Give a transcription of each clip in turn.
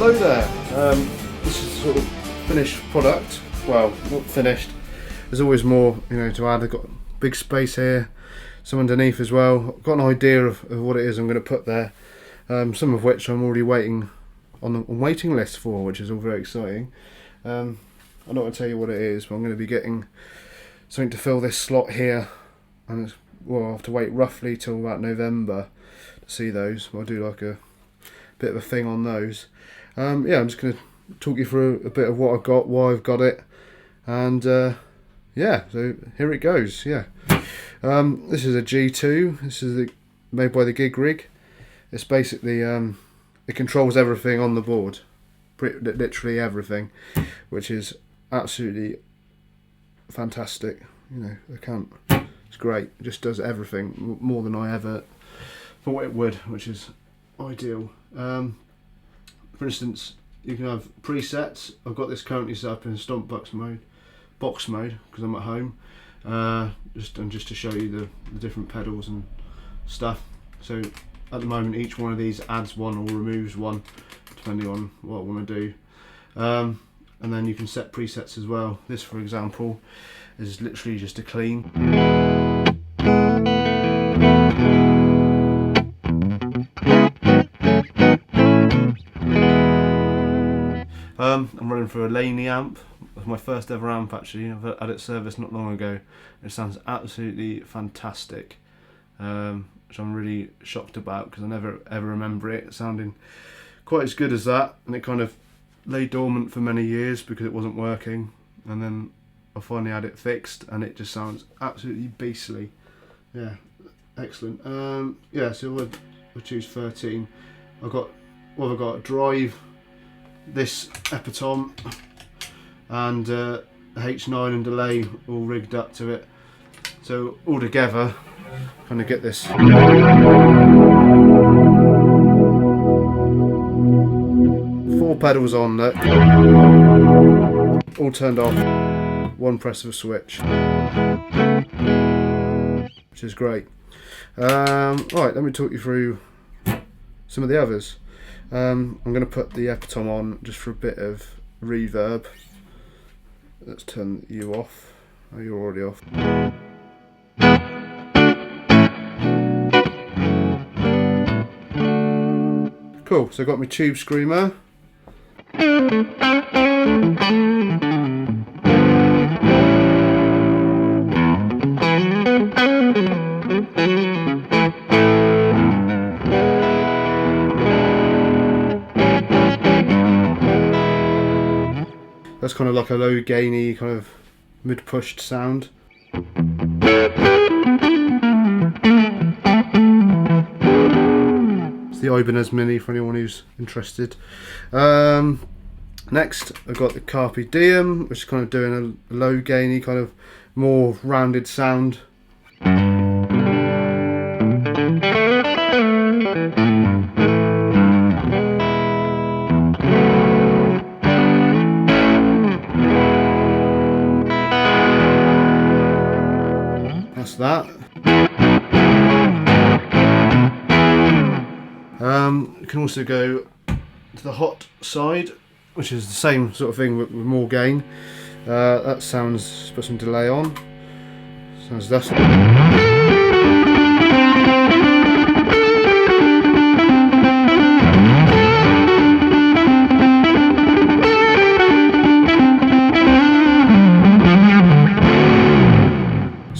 Hello there, this is sort of finished product. Well, not finished, there's always more to add. I've got big space here, some underneath as well. I've got an idea of what it is I'm going to put there, some of which I'm already waiting on the waiting list for, which is all very exciting. I'm not going to tell you what it is, but I'm going to be getting something to fill this slot here, and I'll have to wait roughly till about November to see those. I'll do like a bit of a thing on those. I'm just going to talk you through a bit of what I've got, why I've got it, and so here it goes. This is a G2. This is made by the Gig Rig. It's basically it controls everything on the board, literally everything, which is absolutely fantastic. It's great. It just does everything more than I ever thought it would, which is ideal. For instance, you can have presets. I've got this currently set up in stomp box mode because I'm at home, just to show you the different pedals and stuff. So at the moment each one of these adds one or removes one depending on what I want to do, and then you can set presets as well. This, for example, is literally just a clean. I'm running through a Laney amp. It's my first ever amp actually. I've had it serviced not long ago. It sounds absolutely fantastic, which I'm really shocked about because I never ever remember it sounding quite as good as that, and it kind of lay dormant for many years because it wasn't working, and then I finally had it fixed and it just sounds absolutely beastly. Excellent. So we'll choose 13. I've got drive, this Epitome, and H9 and delay all rigged up to it. So all together, kind of get this. 4 pedals on there, all turned off, one press of a switch, which is great. Right, let me talk you through some of the others. I'm going to put the Epitome on just for a bit of reverb. Let's turn you off. Oh, you're already off. Cool, so I've got my tube screamer. That's kind of like a low gainy kind of mid pushed sound. It's the Ibanez Mini for anyone who's interested. Next I've got the Carpe Diem, which is kind of doing a low gainy kind of more rounded sound. That's that. You can also go to the hot side, which is the same sort of thing with more gain. That sounds, put some delay on. Sounds thus.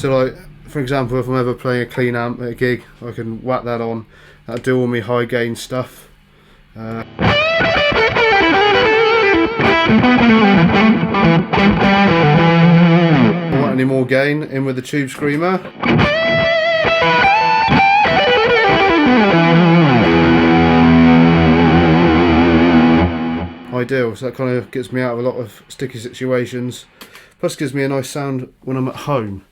So like, for example, if I'm ever playing a clean amp at a gig, I can whack that on. That'll do all my high gain stuff. Want any more gain? In with the tube screamer. Ideal, so that kind of gets me out of a lot of sticky situations. Plus gives me a nice sound when I'm at home.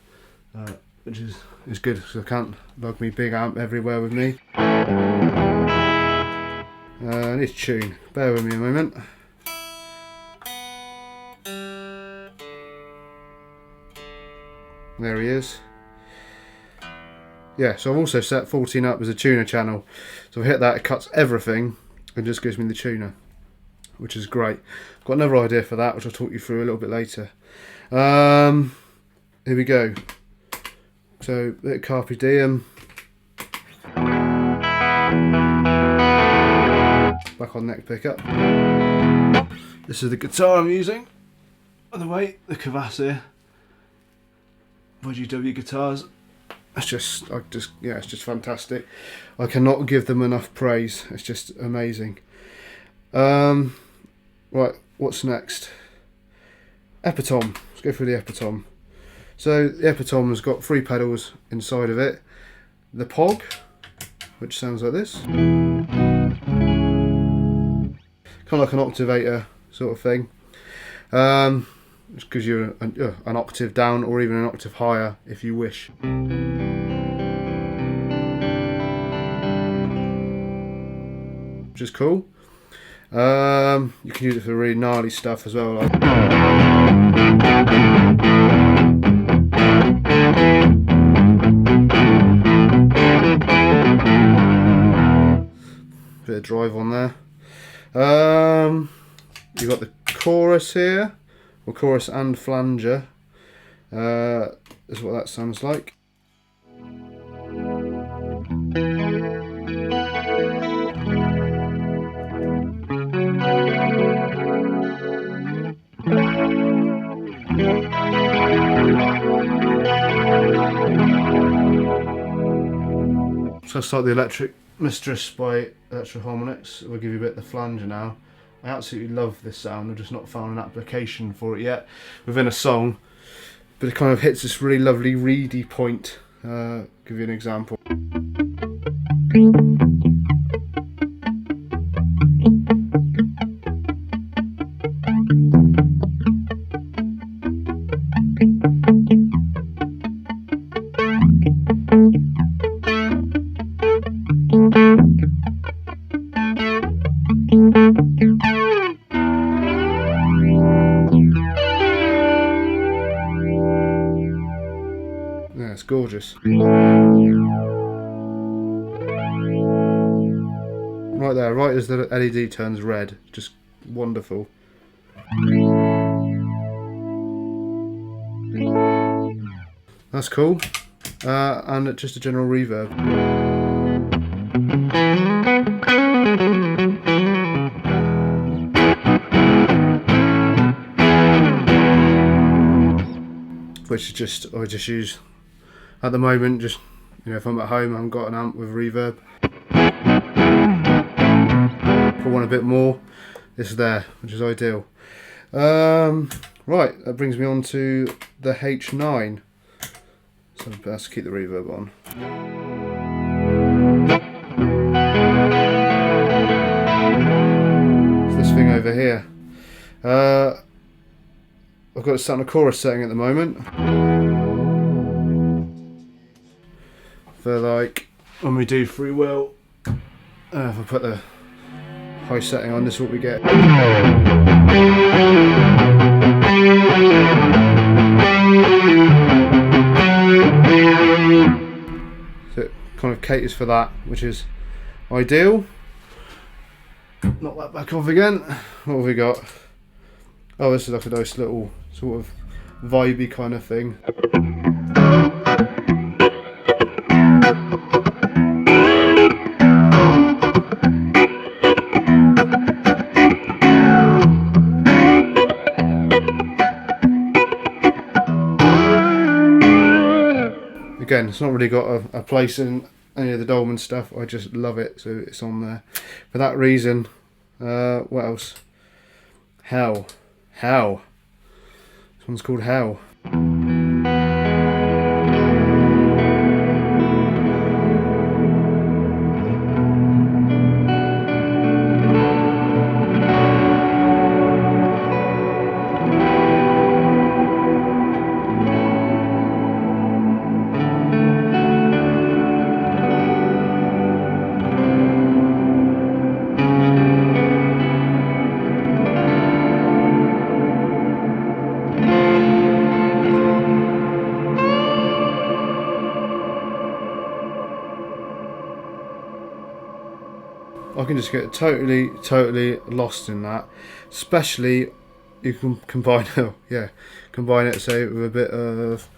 Which is good because I can't lug me big amp everywhere with me. I need to tune. Bear with me a moment. There he is. Yeah, so I've also set 14 up as a tuner channel. So if I hit that, it cuts everything and just gives me the tuner. which is great. I've got another idea for that, which I'll talk you through a little bit later. Here we go. So, bit of Carpe Diem. Back on neck pickup. This is the guitar I'm using. By the way, the Cavassier by GW Guitars. It's just fantastic. I cannot give them enough praise. It's just amazing. Right, what's next? Epitome. Let's go through the Epitome. So the Epitome has got 3 pedals inside of it. The Pog, which sounds like this. Kind of like an octavator sort of thing. Which gives you an octave down or even an octave higher if you wish. Which is cool. You can use it for really gnarly stuff as well. Like bit of drive on there. You've got the chorus here, or chorus and flanger. Is what that sounds like. So I'll start the Electric Mistress by Electro Harmonix. We'll give you a bit of the flanger now. I absolutely love this sound. I've just not found an application for it yet within a song, but it kind of hits this really lovely reedy point. Give you an example. Yeah, it's gorgeous. Right there, right as the LED turns red, just wonderful. That's cool. And just a general reverb. Which is just, I just use at the moment, just, you know, if I'm at home, I haven't got an amp with reverb. If I want a bit more, it's there, which is ideal. Right, that brings me on to the H9. So let's keep the reverb on. It's this thing over here. I've got it set on a chorus setting at the moment. For like, when we do free will, if I put the high setting on, this is what we get. So it kind of caters for that, which is ideal. Knock that back off again. What have we got? Oh, this is like a nice little sort of vibey kind of thing. Again, it's not really got a place in any of the Dolman stuff. I just love it, so it's on there. For that reason, what else? Hell. This one's called Hell. I can just get totally lost in that. Especially, you can combine combine it, say, with a bit of,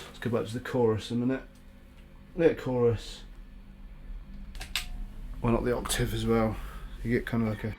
let's go back to the chorus a minute. Chorus. Why not the octave as well? You get kind of like a...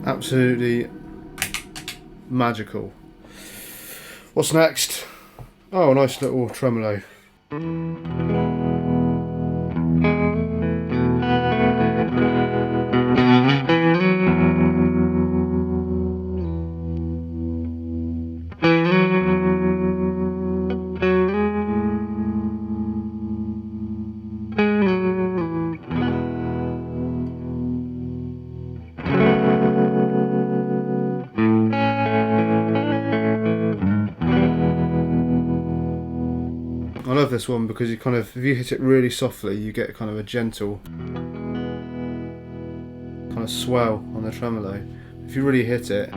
Absolutely magical. What's next? Oh, a nice little tremolo. I love this one because you kind of, if you hit it really softly, you get kind of a gentle kind of swell on the tremolo. If you really hit it,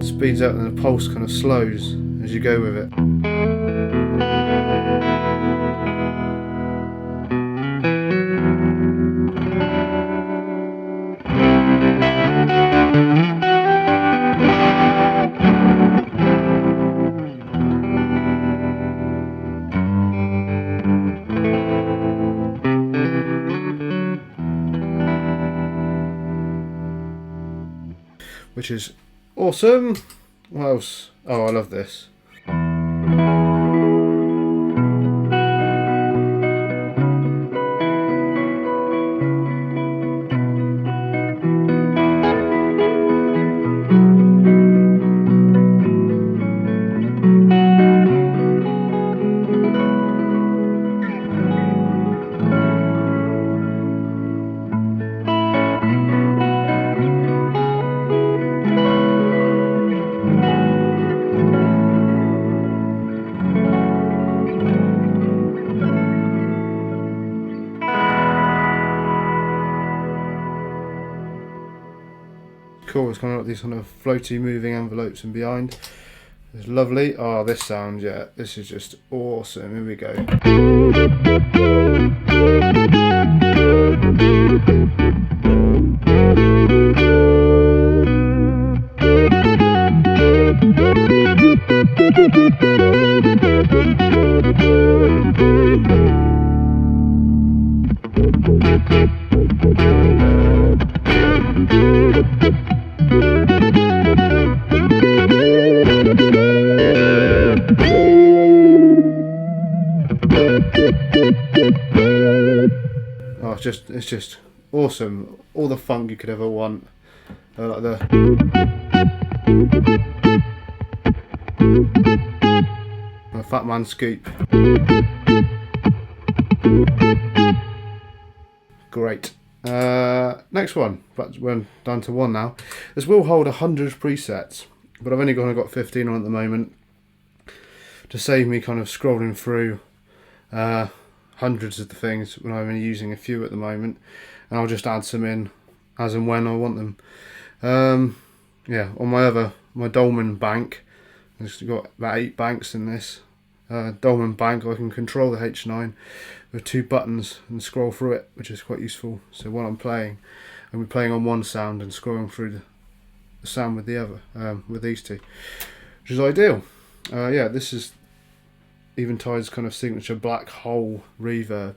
it speeds up and the pulse kind of slows as you go with it. Which is awesome. What else? Oh, I love this. Cool, it's kind of like these kind of floaty moving envelopes and behind. It's lovely. Oh, this sound, yeah, this is just awesome. Here we go. Oh, it's just awesome. All the funk you could ever want. Like the Fat Man Scoop. Great. Next one, but we're down to one now. This will hold 100 presets, but I've only got 15 on at the moment to save me kind of scrolling through hundreds of the things when I'm only using a few at the moment, and I'll just add some in as and when I want them. Yeah, on my Dolman bank, I've got about 8 banks in this Dolman bank. I can control the H9 with 2 buttons and scroll through it, which is quite useful. So while I'm playing, I'll be playing on one sound and scrolling through the sound with the other, with these two, which is ideal. Yeah, this is Eventide's kind of signature black hole reverb,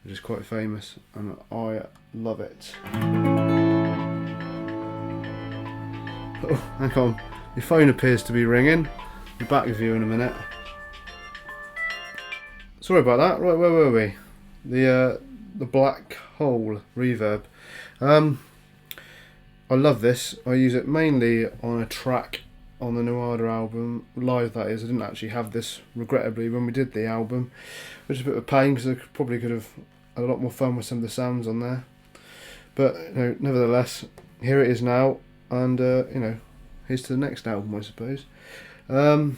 which is quite famous, and I love it. Oh, hang on, your phone appears to be ringing. I'll be back with you in a minute. Sorry about that. Right, where were we? The black hole reverb. I love this. I use it mainly on a track on the Nuada album, live that is. I didn't actually have this, regrettably, when we did the album, which is a bit of a pain because I probably could have had a lot more fun with some of the sounds on there. But you know, nevertheless, here it is now, and you know, here's to the next album, I suppose. I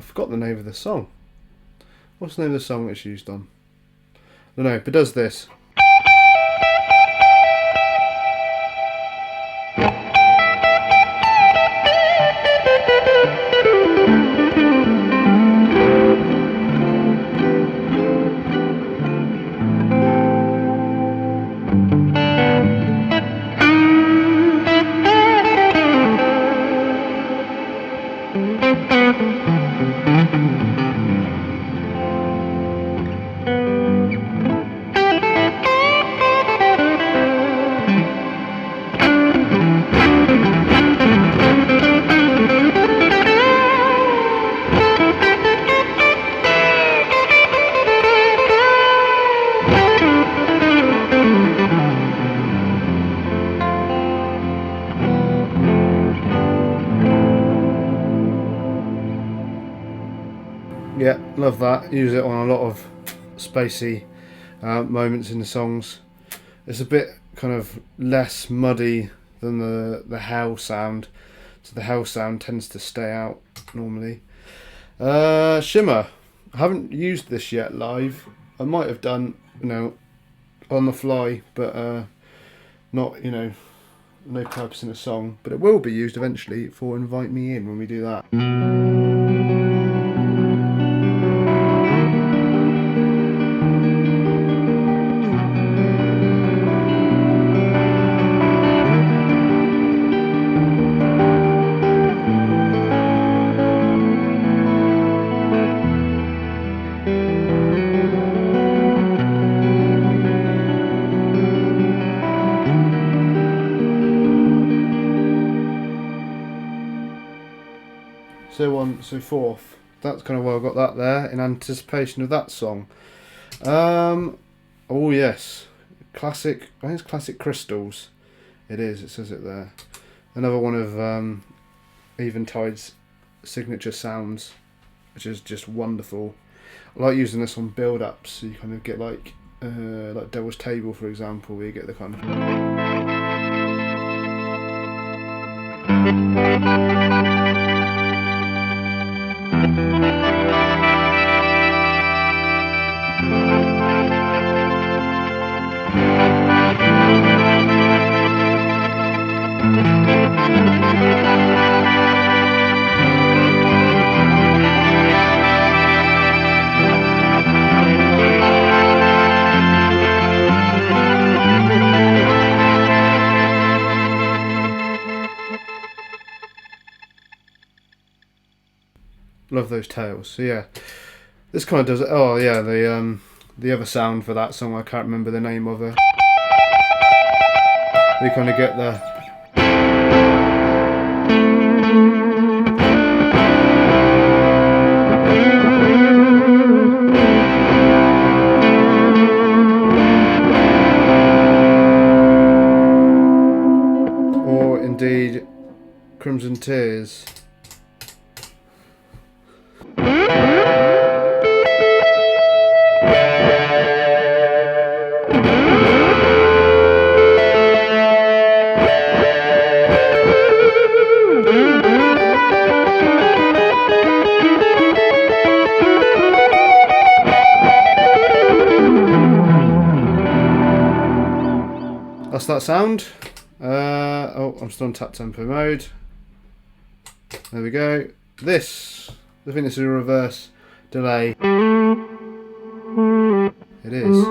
forgot the name of the song. What's the name of the song it's used on? I don't know, but it does this. Yeah, love that. Use it on a lot of spacey moments in the songs. It's a bit kind of less muddy than the hell sound, so the hell sound tends to stay out normally. Shimmer. I haven't used this yet live. I might have done, you know, on the fly, but not, you know, no purpose in a song. But it will be used eventually for Invite Me In when we do that. So on, so forth. That's kind of why I got that there in anticipation of that song. Oh yes, classic. I think it's Classic Crystals. It is. It says it there. Another one of Eventide's signature sounds, which is just wonderful. I like using this on build-ups, so you kind of get like Devil's Table, for example, where you get the kind of. Love those tails. So yeah, this kind of does it. Oh yeah, the other sound for that song, I can't remember the name of it. We kind of get the. Or indeed, Crimson Tears. That's that sound. Oh, I'm still on tap tempo mode. There we go. This, I think this is a reverse delay. It is.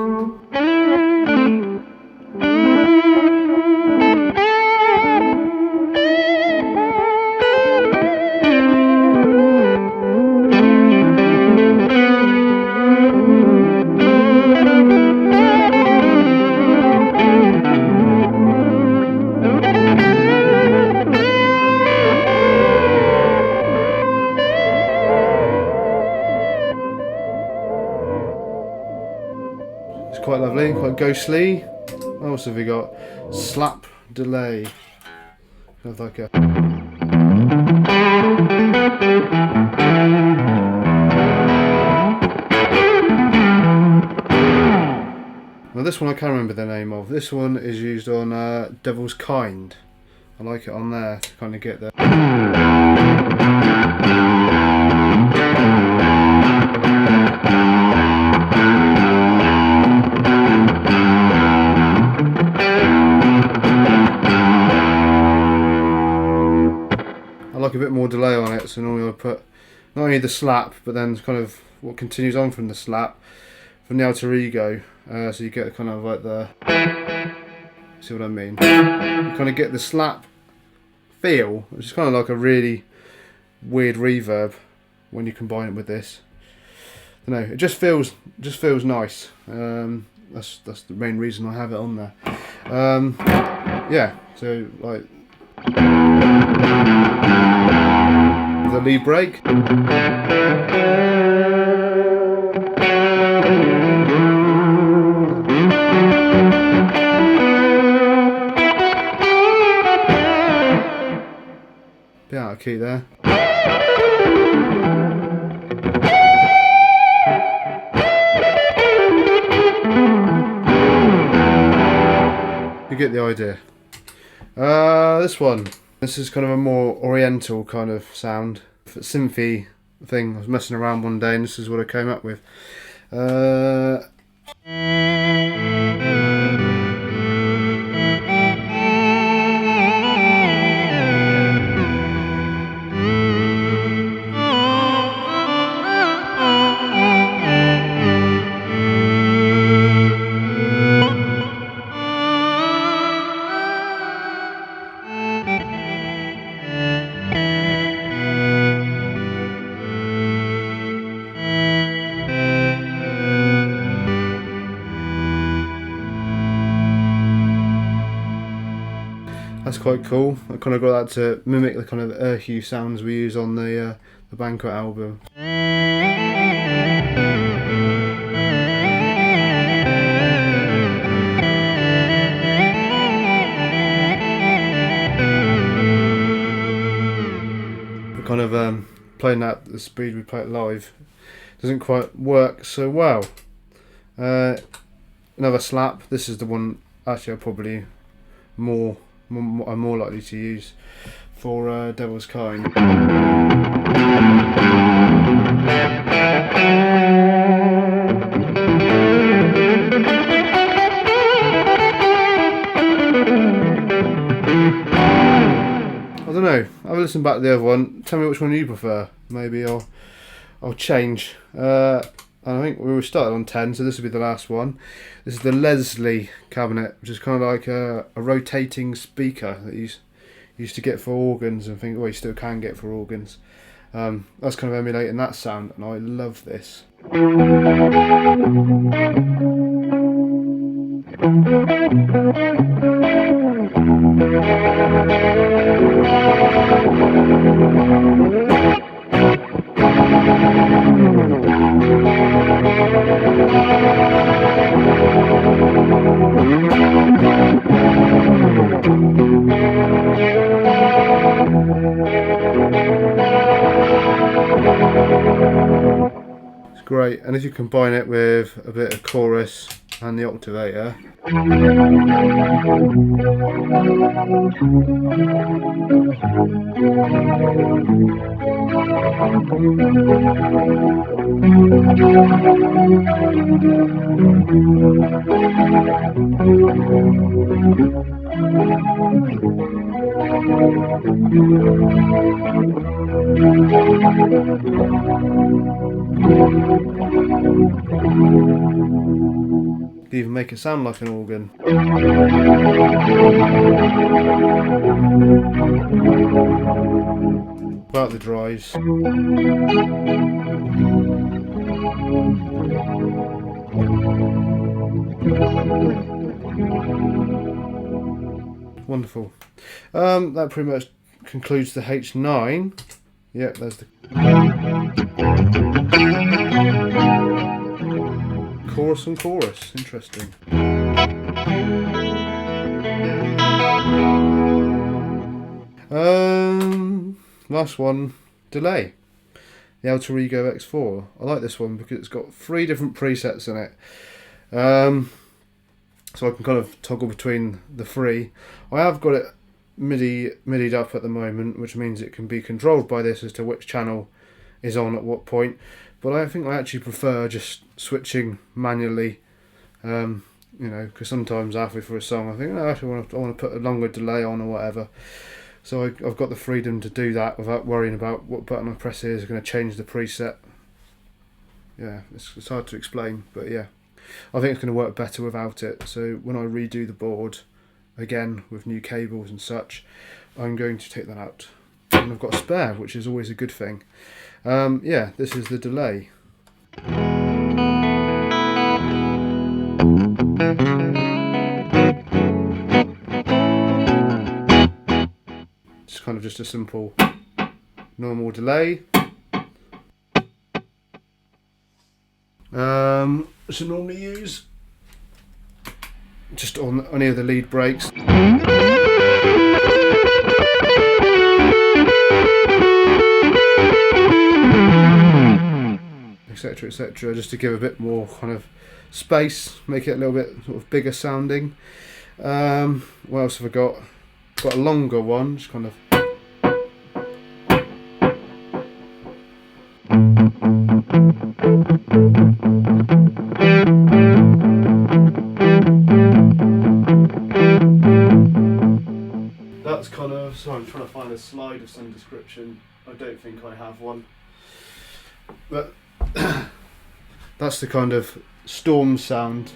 ghostly. What else have we got? Slap delay. Kind of like a. Now this one I can't remember the name of. This one is used on Devil's Kind. I like it on there to kind of get the. I like a bit more delay on it, so normally I put not only the slap, but then kind of what continues on from the slap, from the alter ego, so you get kind of like the, see what I mean? You kind of get the slap feel, which is kind of like a really weird reverb when you combine it with this. I don't know, it just feels nice. That's the main reason I have it on there. Yeah, so like the lead break. Bit out of key there. You get the idea. This one. This is kind of a more oriental kind of sound. Synthy thing. I was messing around one day and this is what I came up with. That's quite cool. I kind of got that to mimic the kind of Hue sounds we use on the Banquet album. But kind of playing that at the speed we play it live doesn't quite work so well. Another slap. This is the one actually I'm probably more likely to use for Devil's Kind. I don't know. I'll listen back to the other one. Tell me which one you prefer. Maybe I'll change. I think we were started on 10, so this will be the last one. This is the Leslie cabinet, which is kind of like a rotating speaker that you used to get for organs and things. Well, you still can get for organs. That's kind of emulating that sound, and I love this. It's great, and if you combine it with a bit of chorus and the octavator, you even make it sound like an organ. About the drives. Wonderful. That pretty much concludes the H9. Yep, there's the chorus and chorus. Interesting. Last one, delay. The Alter Ego X4. I like this one because it's got 3 different presets in it. So I can kind of toggle between the 3. I have got it MIDI'd up at the moment, which means it can be controlled by this as to which channel is on at what point. But I think I actually prefer just switching manually. You know, because sometimes halfway through a song I think, oh, actually I want to put a longer delay on or whatever. So I've got the freedom to do that without worrying about what button I press here is going to change the preset. Yeah, it's hard to explain, but yeah. I think it's going to work better without it. So when I redo the board, again with new cables and such, I'm going to take that out. And I've got a spare, which is always a good thing. Yeah, this is the delay. Kind of just a simple normal delay. Which I normally use just on any of the lead breaks, etc, etc, just to give a bit more kind of space, make it a little bit sort of bigger sounding. What else have I got? Got a longer one, just kind of that's kind of, sorry, I'm trying to find a slide of some description. I don't think I have one, but that's the kind of storm sound.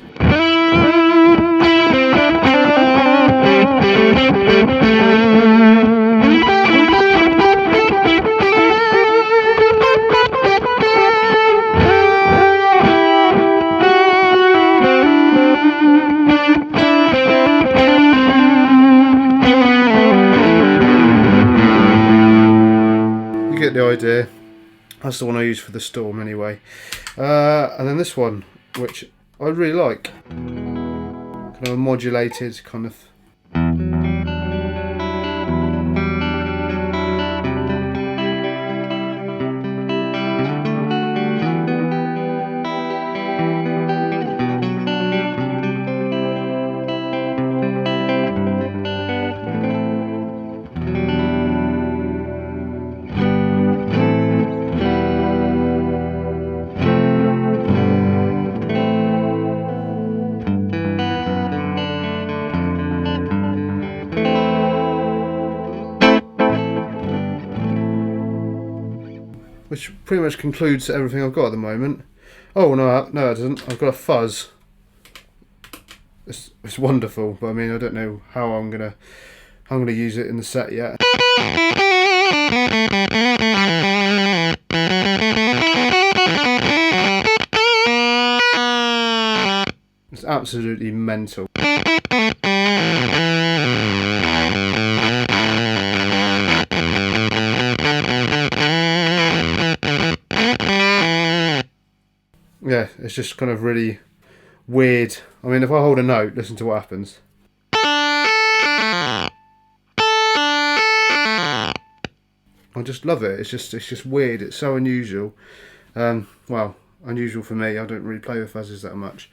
You get the idea. That's the one I use for the storm anyway. And then this one, which I really like. Kind of a modulated kind of. Which pretty much concludes everything I've got at the moment. Oh no, it doesn't. I've got a fuzz. It's wonderful, but I mean I don't know how I'm gonna use it in the set yet. It's absolutely mental. Yeah, it's just kind of really weird. I mean, if I hold a note, listen to what happens. I just love it. It's just weird. It's so unusual. Well, unusual for me. I don't really play with fuzzes that much.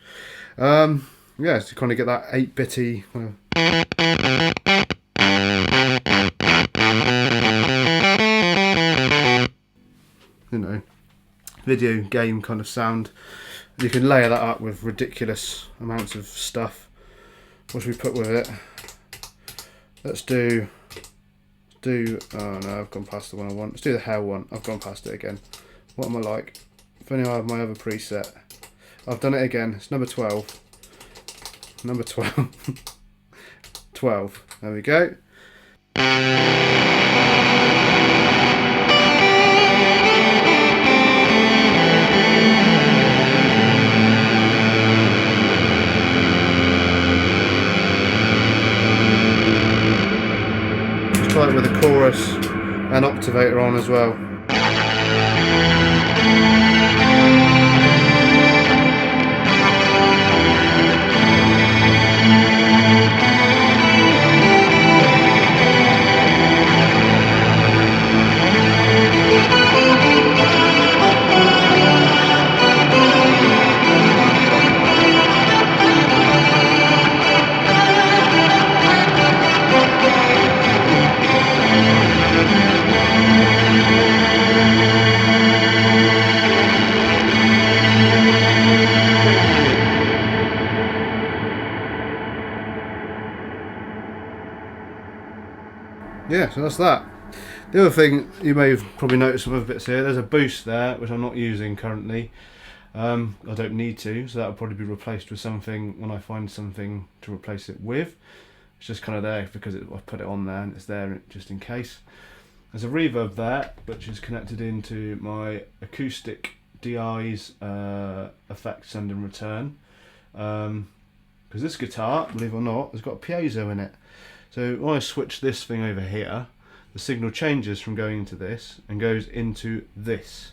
Yeah, to kind of get that 8-bitty kind of, you know, video game kind of sound. You can layer that up with ridiculous amounts of stuff. What should we put with it? Let's do oh no, I've gone past the one I want. Let's do the hell one. I've gone past it again. What am I like? If only I have my other preset. I've done it again. It's number 12. Number 12. 12. There we go. Try it with a chorus and octavator on as well. yeah, so that's that. The other thing you may have probably noticed some other bits here, there's a boost there which I'm not using currently. I don't need to, so that will probably be replaced with something when I find something to replace it with. It's just kind of there because I've put it on there and it's there just in case. There's a reverb there which is connected into my acoustic DI's effect send and return, because this guitar, believe it or not, has got a piezo in it. So when I switch this thing over here, the signal changes from going into this and goes into this,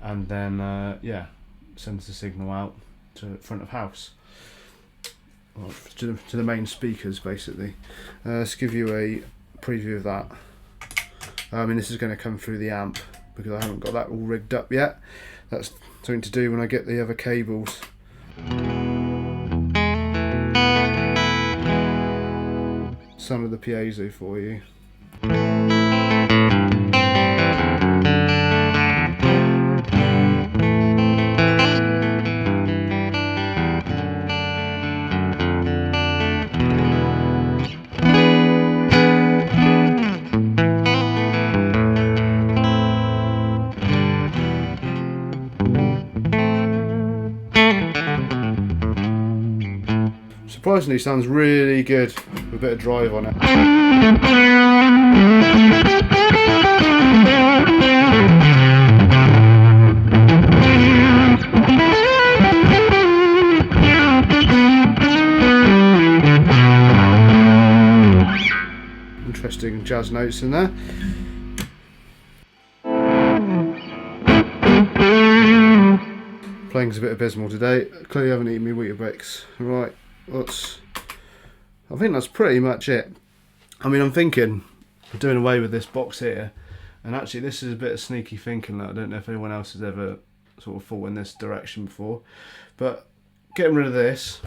and then yeah, sends the signal out to front of house, or to the main speakers basically. Let's give you a preview of that. I mean, this is going to come through the amp because I haven't got that all rigged up yet. That's something to do when I get the other cables. Some of the piezo for you. Surprisingly, sounds really good with a bit of drive on it. Interesting jazz notes in there. Playing's a bit abysmal today. Clearly haven't eaten my Weetabix. Right. I think that's pretty much it. I mean, I'm thinking of doing away with this box here, and actually this is a bit of sneaky thinking that I don't know if anyone else has ever sort of thought in this direction before, but getting rid of this,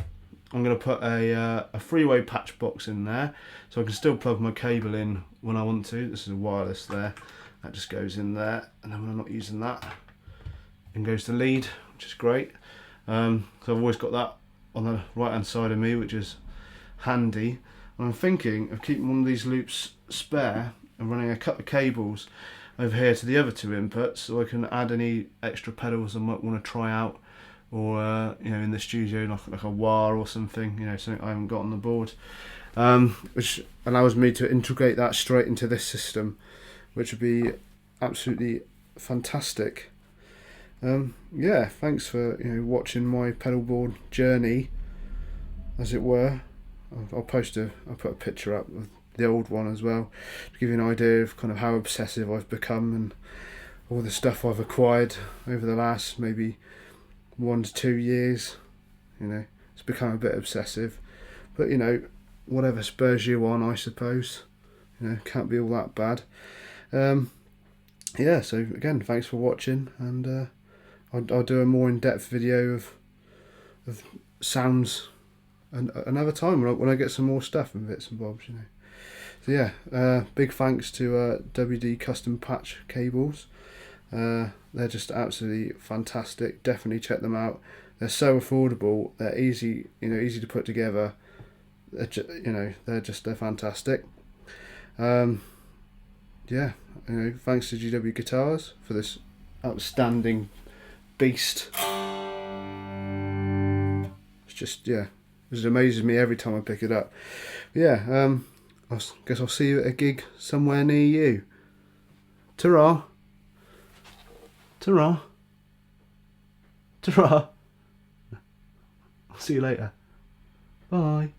I'm going to put a three-way patch box in there, so I can still plug my cable in when I want to. This is a wireless there, that just goes in there, and then when I'm not using that, it goes to lead, which is great. So I've always got that on the right hand side of me, which is handy. And I'm thinking of keeping one of these loops spare and running a couple of cables over here to the other two inputs, so I can add any extra pedals I might want to try out, or you know, in the studio, like a wah or something, you know, something I haven't got on the board, which allows me to integrate that straight into this system, which would be absolutely fantastic. Yeah, thanks for watching my pedalboard journey, as it were. I'll put a picture up of the old one as well, to give you an idea of kind of how obsessive I've become and all the stuff I've acquired over the last maybe 1 to 2 years. It's become a bit obsessive, but whatever spurs you on, I suppose. Can't be all that bad. Yeah, so again, thanks for watching, and I'll do a more in-depth video of sounds another time when I get some more stuff and bits and bobs. So yeah, big thanks to WD Custom Patch Cables. They're just absolutely fantastic. Definitely check them out. They're so affordable. They're easy, easy to put together. They're they're fantastic. Yeah, thanks to GW Guitars for this outstanding beast. It's just, yeah, it amazes me every time I pick it up. Yeah, I guess I'll see you at a gig somewhere near you. Ta-ra. Ta-ra. Ta-ra. I'll see you later. Bye.